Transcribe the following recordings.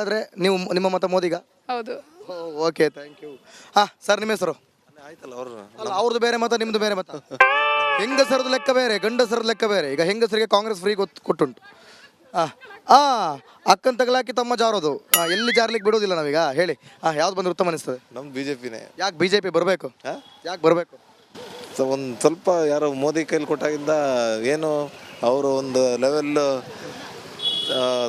ಆದ್ರೆ ನೀವು ನಿಮ್ಮ ಮತ ಮೋದಿಗ? ಹೌದು. Okay, thank you. ಸರ್, ನಿಮ್ಮ ಹೆಸರು? ಆಯ್ತಲ್ಲ ಅವರು ಅಲ್ಲ, ಅವ್ರದ್ದು ಬೇರೆ ಮತ, ನಿಮ್ದು ಬೇರೆ ಮತ. ಹೆಂಗಸರದ್ದು ಲೆಕ್ಕ ಬೇರೆ, ಗಂಡಸರದ ಲೆಕ್ಕ ಬೇರೆ. ಈಗ ಹೆಂಗಸರಿಗೆ ಕಾಂಗ್ರೆಸ್ ಫ್ರೀ ಕೊಟ್ಟುಂಟು. ಅಕ್ಕನ್ ತಗಲಾಕಿ ತಮ್ಮ ಜಾರೋದು. ಎಲ್ಲಿ ಜಾರ್ಲಿಕ್ಕೆ ಬಿಡೋದಿಲ್ಲ ನಾವೀಗ. ಹೇಳಿ, ಯಾವ್ದು ಬಂದ್ರೆ ಉತ್ತಮ ಅನಿಸ್ತದೆ? ನಮ್ಮ ಬಿಜೆಪಿನೇ. ಯಾಕೆ ಬಿಜೆಪಿ ಬರಬೇಕು? ಯಾಕೆ ಬರಬೇಕು? ಒಂದು ಸ್ವಲ್ಪ ಯಾರೋ ಮೋದಿ ಕೈಲಿ ಕೊಟ್ಟಾಗಿಂದ ಏನು ಅವರು ಒಂದು ಲೆವೆಲ್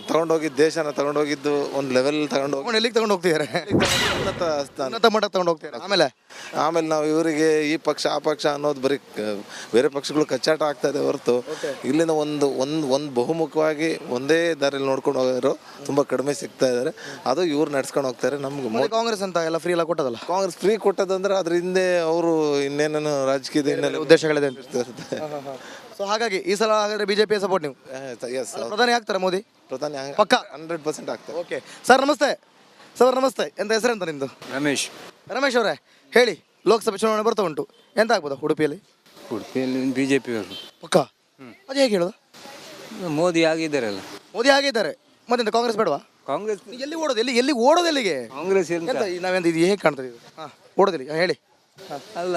ತಗೊಂಡೋಗಿದ್ದು, ದೇಶನ ತಗೊಂಡೋಗಿದ್ದು ಒಂದು ಲೆವೆಲ್ ತಗೊಂಡೋಗಿ ಎಲ್ಲಿಗೆ ತಗೊಂಡು ಹೋಗ್ತಿದ್ದಾರೆ? ಉನ್ನತ ಮಟ್ಟ ತಗೊಂಡು ಹೋಗ್ತಿದ್ದಾರೆ. ಆಮೇಲೆ ನಾವು ಇವರಿಗೆ ಈ ಪಕ್ಷ ಆ ಪಕ್ಷ ಅನ್ನೋದು ಬರೀ ಬೇರೆ ಪಕ್ಷಗಳು ಕಚ್ಚಾಟ ಆಗ್ತಾ ಇದೆ ಹೊರತು ಇಲ್ಲಿಂದ ಒಂದು ಬಹುಮುಖವಾಗಿ ಒಂದೇ ದಾರಿಯಲ್ಲಿ ನೋಡ್ಕೊಂಡು ಹೋಗೋರು ತುಂಬ ಕಡಿಮೆ ಸಿಗ್ತಾ ಇದ್ದಾರೆ. ಅದು ಇವ್ರು ನಡ್ಸ್ಕೊಂಡು ಹೋಗ್ತಾರೆ. ನಮ್ಗೆ ಕಾಂಗ್ರೆಸ್ ಅಂತ ಎಲ್ಲ ಫ್ರೀ ಎಲ್ಲ ಕೊಟ್ಟದಲ್ಲ. ಕಾಂಗ್ರೆಸ್ ಫ್ರೀ ಕೊಟ್ಟದಂದ್ರೆ ಅದ್ರ ಹಿಂದೆ ಅವರು ಇನ್ನೇನೇನು ರಾಜಕೀಯದ ಹಿನ್ನೆಲೆ ಉದ್ದೇಶಗಳಿದೆ ಅಂತ ಇರುತ್ತೆ. ಸೊ ಹಾಗಾಗಿ ಈ ಸಲ ಹಾಗಾದ್ರೆ ಬಿಜೆಪಿ ಸಪೋರ್ಟ್ ನೀವು? ಎಸ್. ಪ್ರಧಾನಿ ಆಗ್ತಾರೆ ಮೋದಿ? ಪ್ರಧಾನಿ ಪಕ್ಕ 100% ಆಗ್ತಾರೆ. ಓಕೆ ಸರ್, ನಮಸ್ತೆ. ಸರ್ ನಮಸ್ತೆ. ಎಂತ ಹೆಸರೆಂತ ನಿಮ್ಮದು? ರಮೇಶ್. ರಮೇಶ್ ಅವರೇ, ಹೇಳಿ, ಲೋಕಸಭೆ ಚುನಾವಣೆ ಬರ್ತಾ ಉಂಟು, ಎಂತ ಆಗ್ಬೋದಾ ಉಡುಪಿಯಲ್ಲಿ? ಉಡುಪಿಯಲ್ಲಿ ಬಿಜೆಪಿ ಅವರು ಪಕ್ಕ. ಅದು ಹೇಗೆ ಹೇಳೋದು? ಮೋದಿ ಆಗಿದ್ದಾರಲ್ಲ. ಮೋದಿ ಆಗಿದ್ದಾರೆ, ಮತ್ತೆಂತ ಕಾಂಗ್ರೆಸ್ ಬೇಡವಾ? ಕಾಂಗ್ರೆಸ್ ಎಲ್ಲಿ ಓಡೋದು? ಎಲ್ಲಿ ಓಡೋದು? ಎಲ್ಲಿಗೆ ಕಾಂಗ್ರೆಸ್ ಎಂತ ನಾವೆಂತ ಇದು ಹೇಗೆ ಕಾಣ್ತದೆ ಇದು? ಓಡೋದಿಲ್ಲ, ಹೇಳಿ. ಅಲ್ಲ,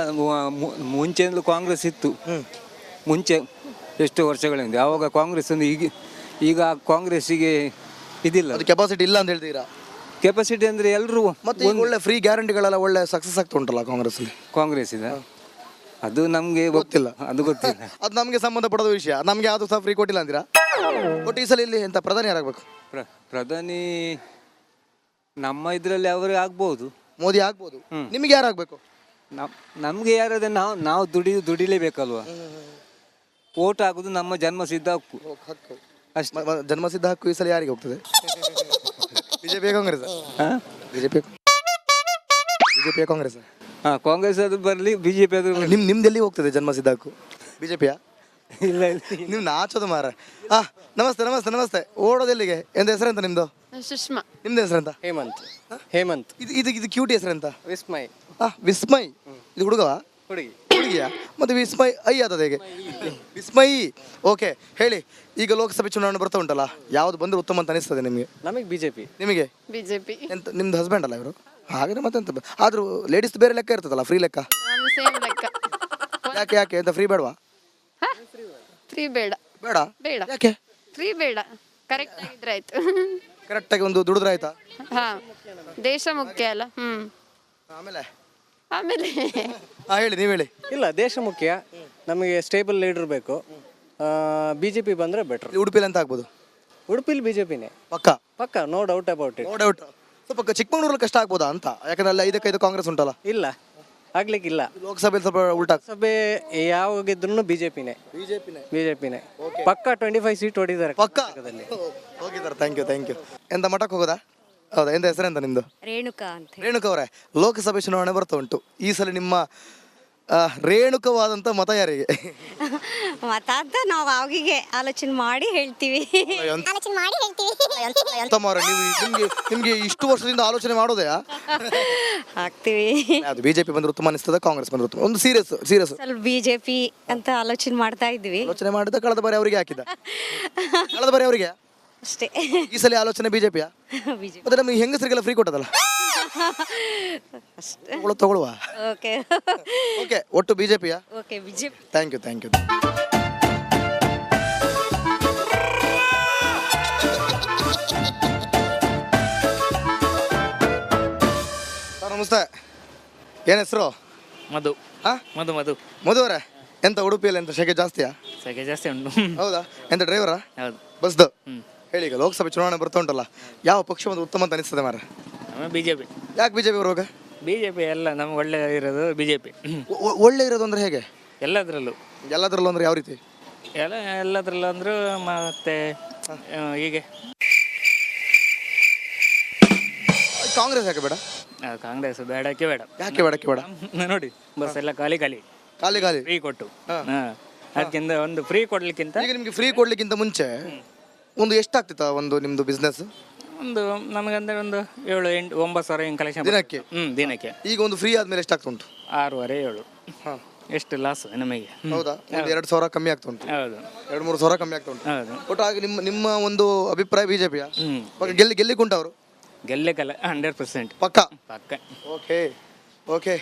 ಮುಂಚೆಂದಲೂ ಕಾಂಗ್ರೆಸ್ ಇತ್ತು. ಮುಂಚೆ ಎಷ್ಟು ವರ್ಷಗಳಿಂದ ಆವಾಗ ಕಾಂಗ್ರೆಸ್ ಒಂದು ಈಗ ಕಾಂಗ್ರೆಸ್ಸಿಗೆ ಇದಿಲ್ಲ, ಅದು ಕೆಪಾಸಿಟಿ ಇಲ್ಲ ಅಂತ ಹೇಳ್ತೀರಾ? ಕೆಪಾಸಿಟಿ ಅಂದರೆ ಎಲ್ಲರೂ ಮತ್ತೆ ಈಗ ಒಳ್ಳೆ ಫ್ರೀ ಗ್ಯಾರಂಟಿಗಳೆಲ್ಲ ಒಳ್ಳೆ ಸಕ್ಸಸ್ ಆಗ್ತಾ ಉಂಟಲ್ಲ ಕಾಂಗ್ರೆಸ್ ಕಾಂಗ್ರೆಸ್ ಇದೆ. ಅದು ನಮಗೆ ಗೊತ್ತಿಲ್ಲ. ಅದು ಗೊತ್ತಿಲ್ಲ. ಅದು ನಮಗೆ ಸಂಬಂಧಪಡೋದು ವಿಷಯ. ನಮಗೆ ಯಾವುದು ಸಹ ಫ್ರೀ ಕೊಟ್ಟಿಲ್ಲ ಅಂತೀರಾ? ಒಟ್ಟು ಈ ಸಲ ಇಲ್ಲಿ ಎಂತ ಪ್ರಧಾನಿ ಯಾರಾಗಬೇಕು? ಪ್ರಧಾನಿ ನಮ್ಮ ಇದರಲ್ಲಿ ಅವರೇ ಆಗ್ಬೋದು. ಮೋದಿ ಆಗ್ಬೋದು. ನಿಮಗೆ ಯಾರಾಗಬೇಕು? ನಮಗೆ ಯಾರಾದ್ರೆ ನಾವು ದುಡಿಲೇಬೇಕಲ್ವಾ. ಓಟ್ ಹಾಕೋದು ನಮ್ಮ ಜನ್ಮಸಿದ್ಧ ಹಕ್ಕು ಅಷ್ಟೇ. ಜನ್ಮಸಿದ್ಧ ಹಕ್ಕು ಈ ಸಲ ಯಾರಿಗೆ ಹೋಗ್ತದೆ? ಬಿಜೆಪಿ ಕಾಂಗ್ರೆಸ್? ಬಿಜೆಪಿ ಕಾಂಗ್ರೆಸ್? ಕಾಂಗ್ರೆಸ್ ಅದು ಬರಲಿ, ಬಿಜೆಪಿ ಅದು ನಿಮ್ದೆಲ್ಲಿ ಹೋಗ್ತದೆ ಜನ್ಮಸಿದ್ಧ ಹಕ್ಕು? ಬಿಜೆಪಿಯಾ? ಇಲ್ಲ, ನೀವು ನಾಚೋದು ಮಾರ. ನಮಸ್ತೆ ನಮಸ್ತೆ ನಮಸ್ತೆ. ಓಡೋದೆಲ್ಲಿಗೆ? ಎಂತ ಹೆಸರೆಂತ ನಿಮ್ದು? ಸುಷ್ಮಾ. ನಿಮ್ದು ಹೆಸರೆಂತ? ಹೇಮಂತ್. ಇದು ಕ್ಯೂಟಿ ಹೆಸರೆಂತ? ವಿಸ್ಮಯ್. ವಿಸ್ಮಯ್. ಇದು ಹುಡುಗವಾ? ಹುಡುಗಿಯಾ? ಮತ್ತೆ ವಿಸ್ಮಯ್ ಆದದ ಹೇಗೆ? ವಿಸ್ಮಯಿ. ಓಕೆ, ಹೇಳಿ, ಈಗ ಲೋಕಸಭೆ ಚುನಾವಣೆ ಬರ್ತಾ ಉಂಟಲ್ಲ, ಯಾವ್ದು ಬಂದ್ರೆ ಉತ್ತಮ ಅಂತ ಅನಿಸ್ತದೆ ನಿಮಗೆ? ನಮಗೆ ಬಿಜೆಪಿ. ನಿಮಗೆ? ಬಿಜೆಪಿ. ಎಂತ ನಿಮ್ದು ಹಸ್ಬೆಂಡ್ ಅಲ್ಲ ಇವರು? ಹಾಗಾದ್ರೆ ಮತ್ತೆಂತ? ಆದ್ರೂ ಲೇಡೀಸ್ ಬೇರೆ ಲೆಕ್ಕ ಇರ್ತದಲ್ಲ, ಫ್ರೀ ಲೆಕ್ಕ. ಸೇಮ್ ಲೆಕ್ಕ. ಯಾಕೆ ಎಂತ ಫ್ರೀ ಬೇಡವಾ? ಫ್ರೀ ಬೇಡ. ಬೇಡ? ಬೇಡ. ಯಾಕೆ? ಫ್ರೀ ಬೇಡ, ಕರೆಕ್ಟ್ ಆಗಿದ್ರೆ ಆಯ್ತು. ಕರೆಕ್ಟಾಗಿ ಒಂದು ದುಡಿದ್ರೆ ಆಯ್ತಾ? ದೇಶ ಮುಖ್ಯ ಅಲ್ಲ. ಆಮೇಲೆ ಹೇಳಿ, ನೀವು ಹೇಳಿ. ಇಲ್ಲ, ದೇಶ ಮುಖ್ಯ. ನಮಗೆ ಸ್ಟೇಬಲ್ ಲೀಡರ್ ಬೇಕು. ಬಿಜೆಪಿ ಬಂದ್ರೆ ಬೆಟರ್. ಉಡುಪಿಲಿ ಅಂತ ಆಗ್ಬೋದು? ಉಡುಪಿಲಿ ಬಿಜೆಪಿನೇ ಪಕ್ಕ, no doubt about it. No doubt. ಸ್ವಲ್ಪ ಚಿಕ್ಕಮಗಳೂರಲ್ಲಿ ಕಷ್ಟ ಆಗ್ಬೋದಾ ಅಂತ? ಯಾಕಂದ್ರೆ ಅಲ್ಲಿ 5-5 ಕಾಂಗ್ರೆಸ್ ಉಂಟಲ್ಲ. ಇಲ್ಲ, ಆಗ್ಲಿಕ್ಕಿಲ್ಲ. ಲೋಕಸಭೆ ಸ್ವಲ್ಪ ಉಲ್ಟಾ. ಸಭೆ ಯಾವಾಗಿದ್ರು ಬಿಜೆಪಿನೇ. ಪಕ್ಕ 25 ಸೀಟ್ ಹೊಡಿದ್ದಾರೆ ಪಕ್ಕ ಹೋಗಿದ್ದಾರೆ. Thank you. ಎಂತ ಮಠಕ್ಕೆ ಹೋಗೋದಾ? ಹೌದಾ? ಎಂತ ಹೆಸರೆಂತ ನಿಮ್ದು? ರೇಣುಕಾ ಅಂತ. ರೇಣುಕಾ ಅವರೇ, ಲೋಕಸಭೆ ಚುನಾವಣೆ ಬರ್ತಾ ಉಂಟು. ಈ ಸಲ ನಿಮ್ಮ ರೇಣುಕವಾದಂತ ಮತ ಯಾರಿಗೆ? ಮತ ಅಂತ ನಾವು ಅವಾಗಿಗೆ ಆಲೋಚನೆ ಮಾಡಿ ಹೇಳ್ತೀವಿ. ನಿಮ್ಗೆ ಇಷ್ಟು ವರ್ಷದಿಂದ ಆಲೋಚನೆ ಮಾಡೋದೇ? ಹಾಕ್ತಿವಿ. ಅದು ಬಿಜೆಪಿ ಬಂದ್ರೆ ಉತ್ತಮ ಅನಿಸ್ತದ, ಕಾಂಗ್ರೆಸ್ ಬಂದ್ರೆ ಉತ್ತಮ? ಒಂದು ಸೀರಿಯಸ್ ಸ್ವಲ್ಪ ಬಿಜೆಪಿ ಅಂತ ಆಲೋಚನೆ ಮಾಡ್ತಾ ಇದ್ವಿ. ಆಲೋಚನೆ ಮಾಡಿದ ಕಳೆದ ಬಾರಿ ಅವರಿಗೆ ಹಾಕಿದ. ಕಳೆದ ಬಾರಿ ಅವರಿಗೆ ಅಷ್ಟೇ. ಈ ಸಲ ಆಲೋಚನೆ ಬಿಜೆಪಿಯ? ಬಿಜೆಪಿ. ಮತ್ತೆ ನಮಗೆ ಹೆಂಗಸರಿಗೆಲ್ಲ ಫ್ರೀ ಕೊಟ್ಟದಲ್ಲ, ಅಷ್ಟೇ. ತಗೊಳ್ಳುವ. ಓಕೆ, ಒಟ್ಟು ಬಿಜೆಪಿಯ? Okay, BJP. Thank you. Sir ನಮಸ್ತೆ. ಏನ್ ಹೆಸರು? ಮಧು. ಮಧು. ಮಧು ಅವರೇ, ಎಂತ ಉಡುಪಿಯಲ್ಲಿ ಎಂತ ಸೆಕೆ ಜಾಸ್ತಿಯಾ? ಸೆಕೆ ಜಾಸ್ತಿ ಉಂಟು. ಹೌದಾ? ಎಂತ ಡ್ರೈವರಾ? ಹೌದು. ಬಸ್ದು? ಹೇಳಿ, ಈಗ ಲೋಕಸಭೆ ಚುನಾವಣೆ ಬರ್ತಾ ಉಂಟಲ್ಲ, ಯಾವ ಪಕ್ಷ ಒಂದು ಉತ್ತಮ ಅಂತ ಅನಿಸ್ತದೆ ಮಾರ? ಬಿಜೆಪಿ. ಯಾಕೆ ಬಿಜೆಪಿ ಬರುವಾಗ? ಬಿಜೆಪಿ ಎಲ್ಲ ನಮ್ಗೆ ಒಳ್ಳೆ ಇರೋದು ಬಿಜೆಪಿ. ಒಳ್ಳೆ ಇರೋದು ಅಂದ್ರೆ ಹೇಗೆ? ಎಲ್ಲದರಲ್ಲೂ ಅಂದ್ರೆ ಯಾವ ರೀತಿ? ಎಲ್ಲದರಲ್ಲೂ ಅಂದ್ರು ಮತ್ತೆ ಹೀಗೆ. ಕಾಂಗ್ರೆಸ್ ಯಾಕೆ ಬೇಡ? ಕಾಂಗ್ರೆಸ್ ಬೇಡಕ್ಕೆ ಬೇಡ. ಯಾಕೆ ಬೇಡ? ನೋಡಿ, ಬಸ್ ಎಲ್ಲ ಖಾಲಿ ಫ್ರೀ ಕೊಟ್ಟು. ಅದಕ್ಕಿಂತ ಒಂದು ಫ್ರೀ ಕೊಡ್ಲಿಕ್ಕಿಂತ ಈಗ ನಿಮ್ಗೆ ಫ್ರೀ ಕೊಡ್ಲಿಕ್ಕಿಂತ ಮುಂಚೆ ಒಂದು ಎಷ್ಟಾಗ್ತಿತ್ತ ಒಂದು ನಿಮ್ದು ಬಿಸ್ನೆಸ್? ಒಂದು ನಮಗಂದ್ರೆ ಒಂದು 7-8-9 ಸಾವಿರ ಹಿಂಗೆ ಕಲೆಕ್ಷನ್ ದಿನಕ್ಕೆ. ದಿನಕ್ಕೆ. ಈಗ ಒಂದು ಫ್ರೀ ಆದ್ಮೇಲೆ ಎಷ್ಟಾಗ್ತಾ ಉಂಟು? 6.5-7. ಎಷ್ಟು ಲಾಸ್ ನಮಗೆ? ಹೌದಾ? 2,000 ಕಮ್ಮಿ ಆಗ್ತಾ ಉಂಟು. ಹೌದು. 2-3 ಸಾವಿರ ಕಮ್ಮಿ ಆಗ್ತಾ ಉಂಟು. ಹೌದು. ಒಟ್ಟು ಹಾಗೆ ನಿಮ್ಮ ಒಂದು ಅಭಿಪ್ರಾಯ ಬಿಜೆಪಿಯ ಗೆಲ್ಲಿಕ್ಕೆ ಉಂಟು ಅವರು? ಗೆಲ್ಲಕ್ಕಲ್ಲ 100% ಪಕ್ಕ ಪಕ್ಕ. Okay okay